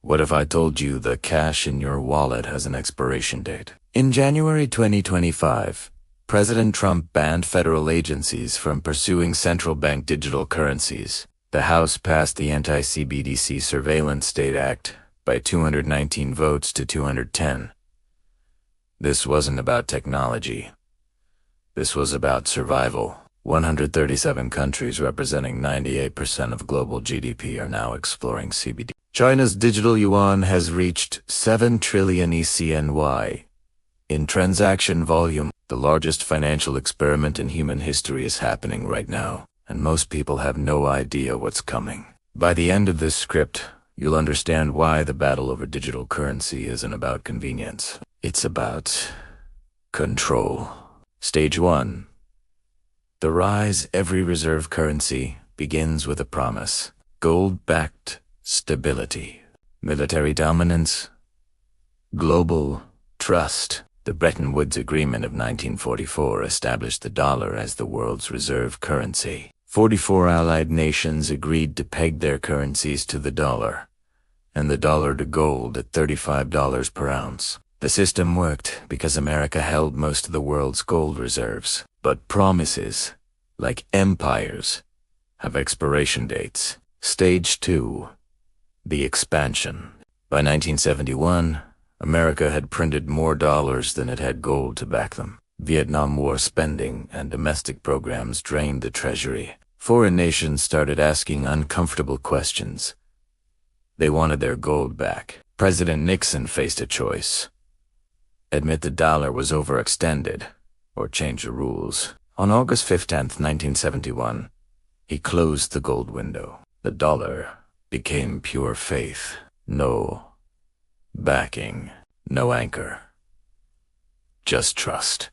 What if I told you the cash in your wallet has an expiration date? In January 2025, President Trump banned federal agencies from pursuing central bank digital currencies. The House passed the Anti-CBDC Surveillance State Act by 219 votes to 210. This wasn't about technology. This was about survival. 137 countries representing 98% of global GDP are now exploring CBDC. China's digital yuan has reached 7 trillion e-CNY in transaction volume. The largest financial experiment in human history is happening right now, and most people have no idea what's coming. By the end of this script, you'll understand why the battle over digital currency isn't about convenience. It's about control. Stage 1. The rise every reserve currency begins with a promise. Gold-backed stability. Military dominance. Global trust. The Bretton Woods Agreement of 1944 established the dollar as the world's reserve currency. 44 allied nations agreed to peg their currencies to the dollar, and the dollar to gold at $35 per ounce. The system worked because America held most of the world's gold reserves. But promises, like empires, have expiration dates. Stage 2. The expansion. By 1971, America had printed more dollars than it had gold to back them. Vietnam War spending and domestic programs drained the treasury. Foreign nations started asking uncomfortable questions. They wanted their gold back. President Nixon faced a choice: admit the dollar was overextended, or change the rules. On August 15, 1971, he closed the gold window. The dollar became pure faith. No backing, no anchor. Just trust.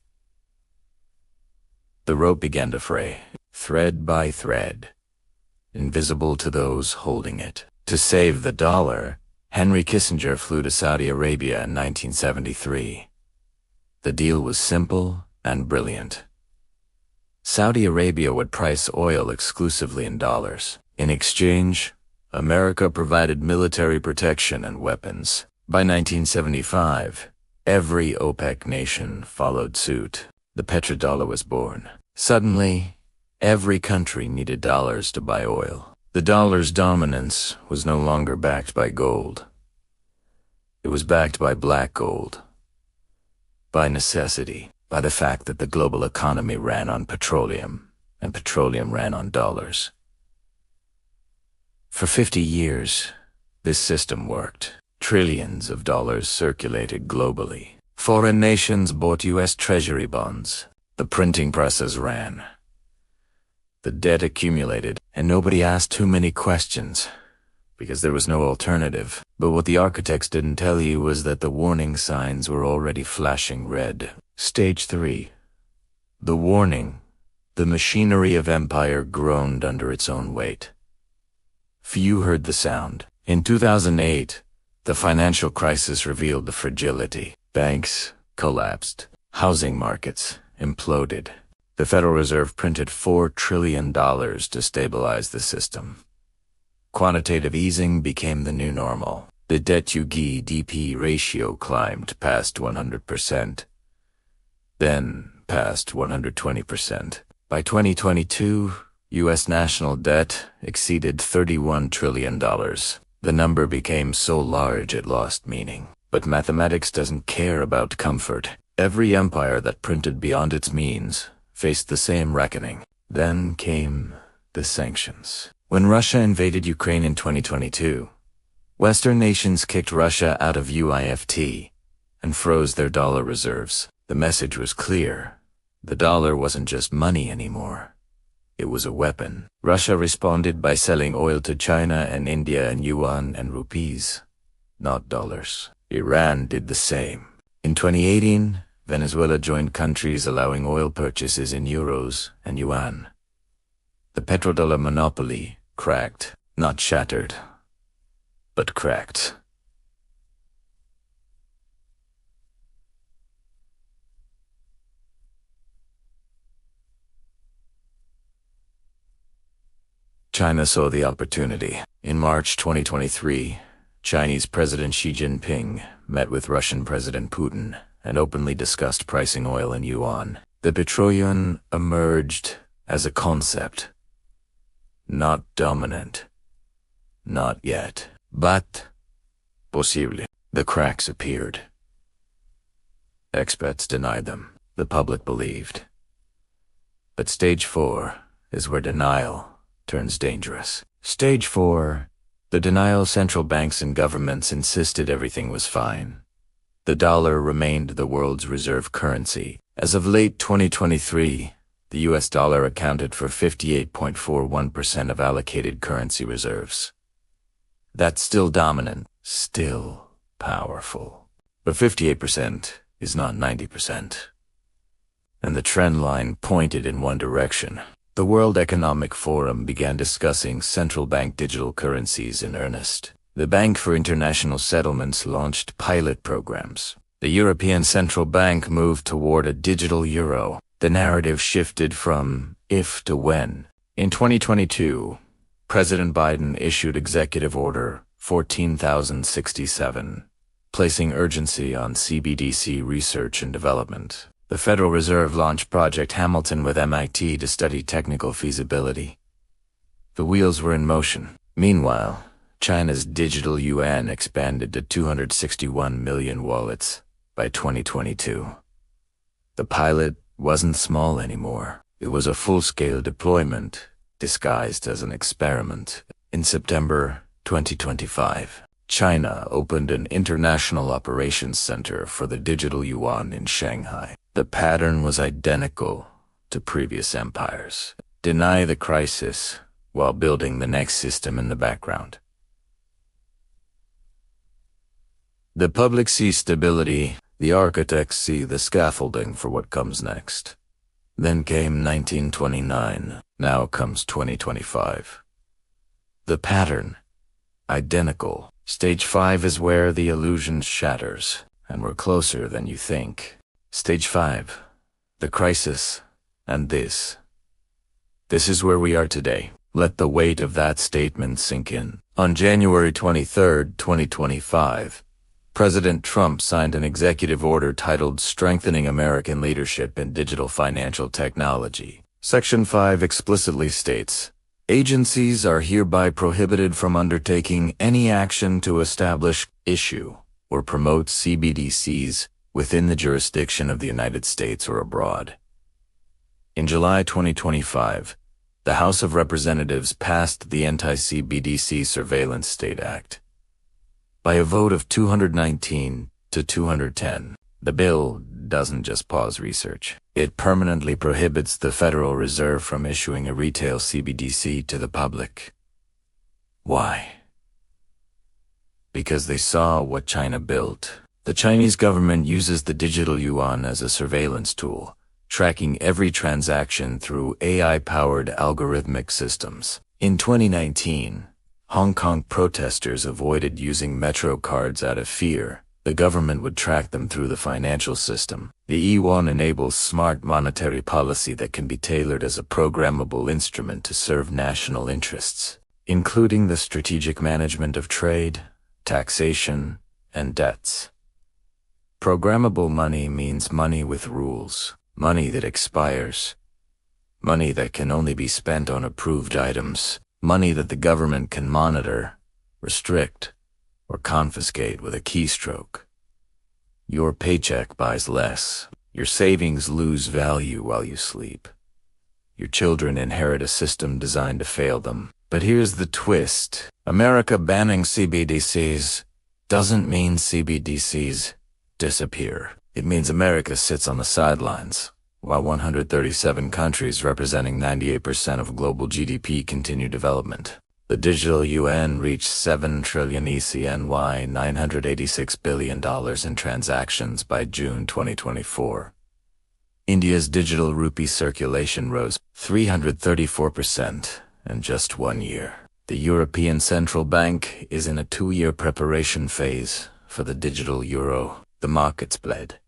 The rope began to fray, thread by thread, invisible to those holding it. To save the dollar, Henry Kissinger flew to Saudi Arabia in 1973. The deal was simple and brilliant. Saudi Arabia would price oil exclusively in dollars. In exchange, America provided military protection and weapons. By 1975, every OPEC nation followed suit. The petrodollar was born. Suddenly, every country needed dollars to buy oil. The dollar's dominance was no longer backed by gold. It was backed by black gold. By necessity. By the fact that the global economy ran on petroleum, and petroleum ran on dollars. For 50 years, this system worked. Trillions of dollars circulated globally. Foreign nations bought U.S. Treasury bonds. The printing presses ran. The debt accumulated, and nobody asked too many questions, because there was no alternative. But what the architects didn't tell you was that the warning signs were already flashing red. Stage 3. The warning. The machinery of empire groaned under its own weight. Few heard the sound. In 2008, the financial crisis revealed the fragility. Banks collapsed. Housing markets imploded. The Federal Reserve printed $4 trillion to stabilize the system. Quantitative easing became the new normal. The debt-to-GDP ratio climbed past 100%. Then past 120%. By 2022, U.S. national debt exceeded $31 trillion. The number became so large it lost meaning. But mathematics doesn't care about comfort. Every empire that printed beyond its means faced the same reckoning. Then came the sanctions. When Russia invaded Ukraine in 2022, Western nations kicked Russia out of UIFT and froze their dollar reserves. The message was clear. The dollar wasn't just money anymore. It was a weapon. Russia responded by selling oil to China and India in yuan and rupees, not dollars. Iran did the same. In 2018, Venezuela joined countries allowing oil purchases in euros and yuan. The petrodollar monopoly cracked, not shattered, but cracked. China saw the opportunity. In March 2023, Chinese President Xi Jinping met with Russian President Putin and openly discussed pricing oil in yuan. The petro-yuan emerged as a concept. Not dominant. Not yet. But posible. The cracks appeared. Experts denied them. The public believed. But stage 4 is where denial turns dangerous. Stage 4, the denial central banks and governments insisted everything was fine. The dollar remained the world's reserve currency. As of late 2023, the US dollar accounted for 58.41% of allocated currency reserves. That's still dominant, still powerful. But 58% is not 90%. And the trend line pointed in one direction. The World Economic Forum began discussing central bank digital currencies in earnest. The Bank for International Settlements launched pilot programs. The European Central Bank moved toward a digital euro. The narrative shifted from if to when. In 2022, President Biden issued Executive Order 14,067, placing urgency on CBDC research and development. The Federal Reserve launched Project Hamilton with MIT to study technical feasibility. The wheels were in motion. Meanwhile, China's digital yuan expanded to 261 million wallets by 2022. The pilot wasn't small anymore. It was a full-scale deployment, disguised as an experiment. In September 2025, China opened an international operations center for the digital yuan in Shanghai. The pattern was identical to previous empires. Deny the crisis while building the next system in the background. The public sees stability, the architects see the scaffolding for what comes next. Then came 1929, now comes 2025. The pattern, identical. Stage 5 is where the illusion shatters, and we're closer than you think. Stage 5, the crisis, and this. This is where we are today. Let the weight of that statement sink in. On January 23, 2025, President Trump signed an executive order titled Strengthening American Leadership in Digital Financial Technology. Section 5 explicitly states, agencies are hereby prohibited from undertaking any action to establish, issue, or promote CBDCs within the jurisdiction of the United States or abroad. In July 2025, the House of Representatives passed the Anti-CBDC Surveillance State Act. By a vote of 219 to 210, the bill doesn't just pause research. It permanently prohibits the Federal Reserve from issuing a retail CBDC to the public. Why? Because they saw what China built. The Chinese government uses the digital yuan as a surveillance tool, tracking every transaction through AI-powered algorithmic systems. In 2019, Hong Kong protesters avoided using Metro cards out of fear. The government would track them through the financial system. The yuan enables smart monetary policy that can be tailored as a programmable instrument to serve national interests, including the strategic management of trade, taxation, and debts. Programmable money means money with rules, money that expires, money that can only be spent on approved items, money that the government can monitor, restrict, or confiscate with a keystroke. Your paycheck buys less. Your savings lose value while you sleep. Your children inherit a system designed to fail them. But here's the twist. America banning CBDCs doesn't mean CBDCs disappear. It means America sits on the sidelines, while 137 countries representing 98% of global GDP continue development. The digital yuan reached 7 trillion e-CNY, $986 billion in transactions by June 2024. India's digital rupee circulation rose 334% in just 1 year. The European Central Bank is in a 2-year preparation phase for the digital euro. The markets bled.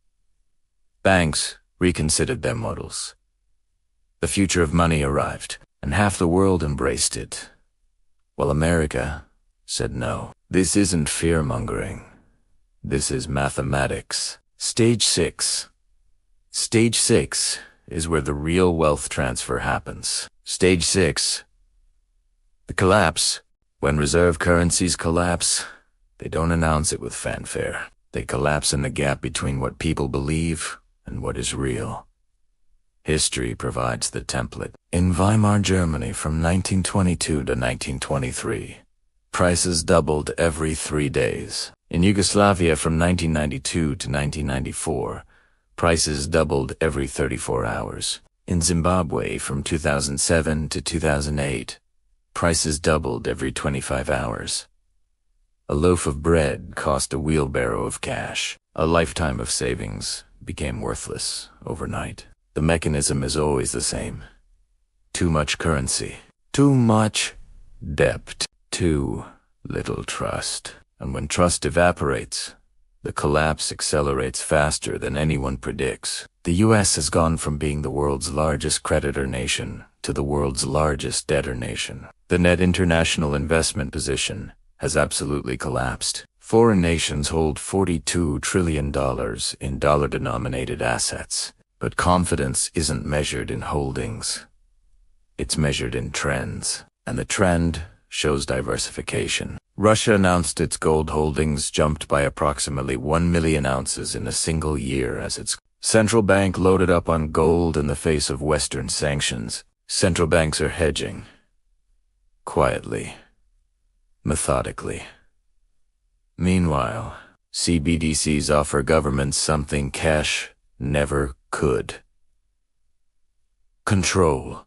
Banks reconsidered their models. The future of money arrived, and half the world embraced it, while America said no. This isn't fear-mongering. This is mathematics. Stage 6. Stage 6 is where the real wealth transfer happens. Stage 6. The collapse. When reserve currencies collapse, they don't announce it with fanfare. They collapse in the gap between what people believe and what is real. History provides the template. In Weimar Germany from 1922 to 1923, prices doubled every 3 days. In Yugoslavia from 1992 to 1994, prices doubled every 34 hours. In Zimbabwe from 2007 to 2008, prices doubled every 25 hours. A loaf of bread cost a wheelbarrow of cash. A lifetime of savings became worthless overnight. The mechanism is always the same. Too much currency. Too much debt. Too little trust. And when trust evaporates, the collapse accelerates faster than anyone predicts. The U.S. has gone from being the world's largest creditor nation to the world's largest debtor nation. The net international investment position has absolutely collapsed. Foreign nations hold $42 trillion in dollar-denominated assets. But confidence isn't measured in holdings. It's measured in trends. And the trend shows diversification. Russia announced its gold holdings jumped by approximately 1 million ounces in a single year as its central bank loaded up on gold in the face of Western sanctions. Central banks are hedging. Quietly. Methodically. Meanwhile, CBDCs offer governments something cash never could. Control.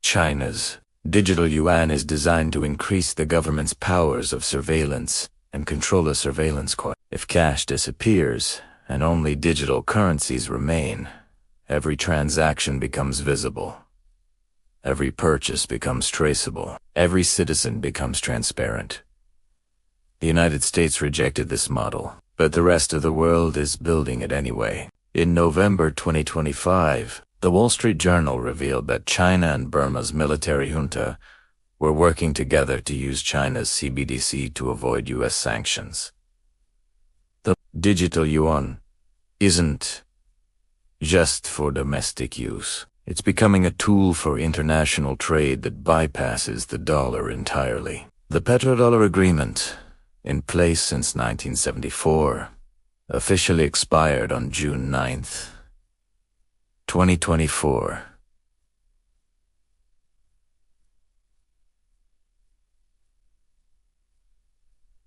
China's digital yuan is designed to increase the government's powers of surveillance and control a surveillance coin. If cash disappears and only digital currencies remain, every transaction becomes visible. Every purchase becomes traceable. Every citizen becomes transparent. The United States rejected this model, but the rest of the world is building it anyway. In November 2025, the Wall Street Journal revealed that China and Burma's military junta were working together to use China's CBDC to avoid U.S. sanctions. The digital yuan isn't just for domestic use. It's becoming a tool for international trade that bypasses the dollar entirely. The Petrodollar agreement, in place since 1974, officially expired on June 9th, 2024.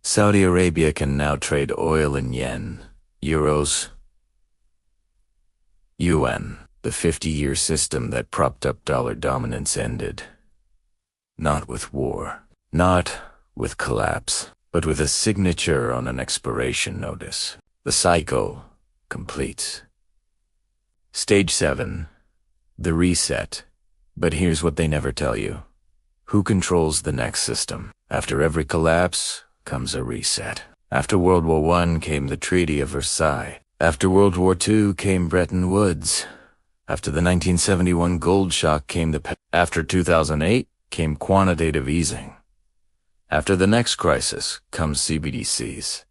Saudi Arabia can now trade oil in yen, euros, yuan. The 50-year system that propped up dollar dominance ended. Not with war, not with collapse, but with a signature on an expiration notice. The cycle completes. Stage 7. The reset. But here's what they never tell you. Who controls the next system? After every collapse comes a reset. After World War I came the Treaty of Versailles. After World War II came Bretton Woods. After the 1971 gold shock came After 2008 came quantitative easing. After the next crisis comes CBDCs.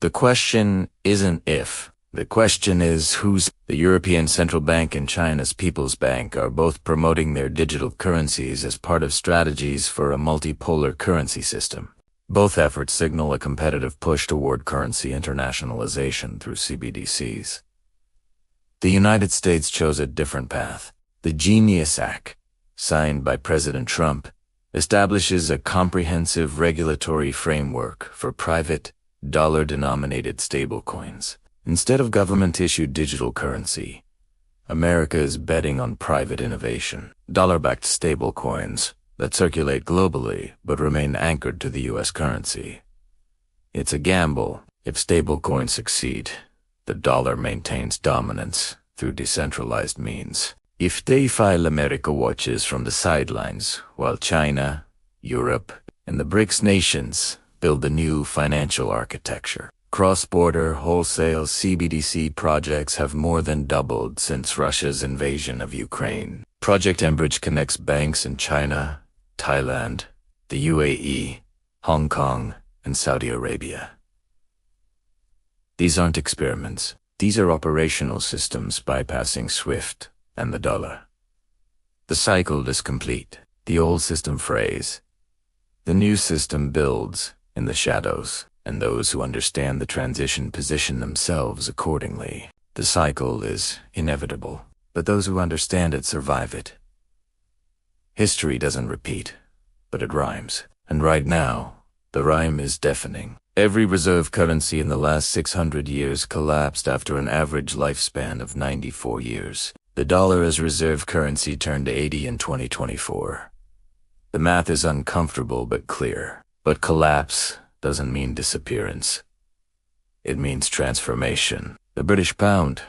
The question isn't if. The question is who's. The European Central Bank and China's People's Bank are both promoting their digital currencies as part of strategies for a multipolar currency system. Both efforts signal a competitive push toward currency internationalization through CBDCs. The United States chose a different path. The Genius Act, signed by President Trump, establishes a comprehensive regulatory framework for private, dollar-denominated stablecoins. Instead of government-issued digital currency, America is betting on private innovation, dollar-backed stablecoins that circulate globally but remain anchored to the U.S. currency. It's a gamble. If stablecoins succeed, the dollar maintains dominance through decentralized means. If DeFi America watches from the sidelines while China, Europe, and the BRICS nations build a new financial architecture. Cross-border wholesale CBDC projects have more than doubled since Russia's invasion of Ukraine. Project Enbridge connects banks in China, Thailand, the UAE, Hong Kong, and Saudi Arabia. These aren't experiments. These are operational systems bypassing SWIFT and the dollar. The cycle is complete. The old system frays. The new system builds in the shadows, and those who understand the transition position themselves accordingly. The cycle is inevitable, but those who understand it survive it. History doesn't repeat, but it rhymes. And right now, the rhyme is deafening. Every reserve currency in the last 600 years collapsed after an average lifespan of 94 years. The dollar as reserve currency turned 80 in 2024. The math is uncomfortable but clear. But collapse doesn't mean disappearance. It means transformation. The British pound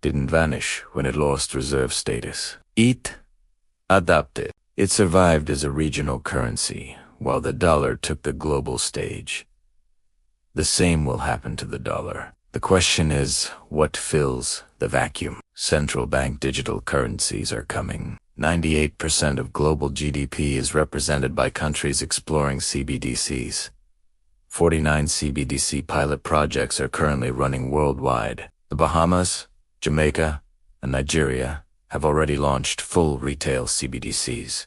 didn't vanish when it lost reserve status. It adapted. It survived as a regional currency, while the dollar took the global stage. The same will happen to the dollar. The question is, what fills the vacuum? Central bank digital currencies are coming. 98% of global GDP is represented by countries exploring CBDCs. 49 CBDC pilot projects are currently running worldwide. The Bahamas, Jamaica, and Nigeria have already launched full retail CBDCs.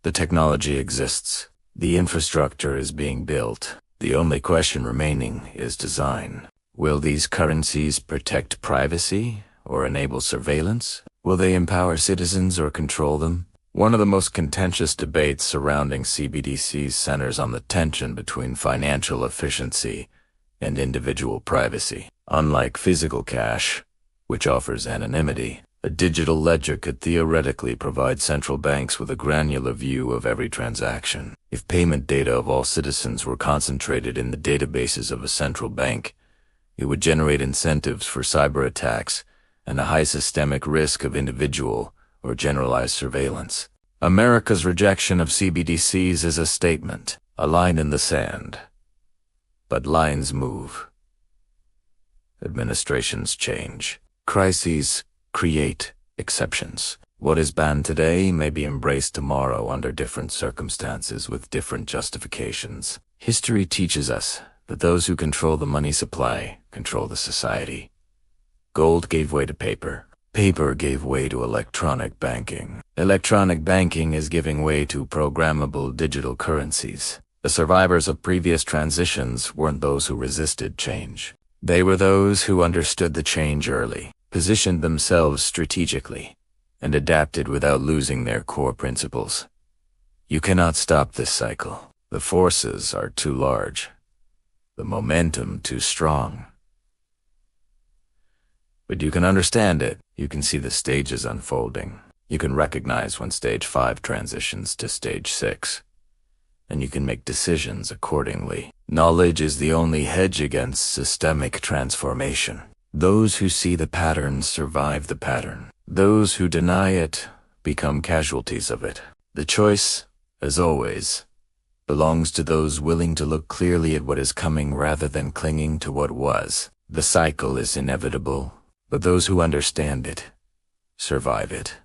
The technology exists. The infrastructure is being built. The only question remaining is design. Will these currencies protect privacy or enable surveillance? Will they empower citizens or control them? One of the most contentious debates surrounding CBDCs centers on the tension between financial efficiency and individual privacy. Unlike physical cash, which offers anonymity, a digital ledger could theoretically provide central banks with a granular view of every transaction. If payment data of all citizens were concentrated in the databases of a central bank, it would generate incentives for cyber attacks and a high systemic risk of individual or generalized surveillance. America's rejection of CBDCs is a statement, a line in the sand. But lines move. Administrations change. Crises create exceptions. What is banned today may be embraced tomorrow under different circumstances with different justifications. History teaches us that those who control the money supply control the society. Gold gave way to paper. Paper gave way to electronic banking. Electronic banking is giving way to programmable digital currencies. The survivors of previous transitions weren't those who resisted change. They were those who understood the change early, positioned themselves strategically, and adapted without losing their core principles. You cannot stop this cycle. The forces are too large, the momentum too strong. But you can understand it. You can see the stages unfolding. You can recognize when stage 5 transitions to stage 6. And you can make decisions accordingly. Knowledge is the only hedge against systemic transformation. Those who see the pattern survive the pattern. Those who deny it become casualties of it. The choice, as always, belongs to those willing to look clearly at what is coming rather than clinging to what was. The cycle is inevitable, but those who understand it survive it.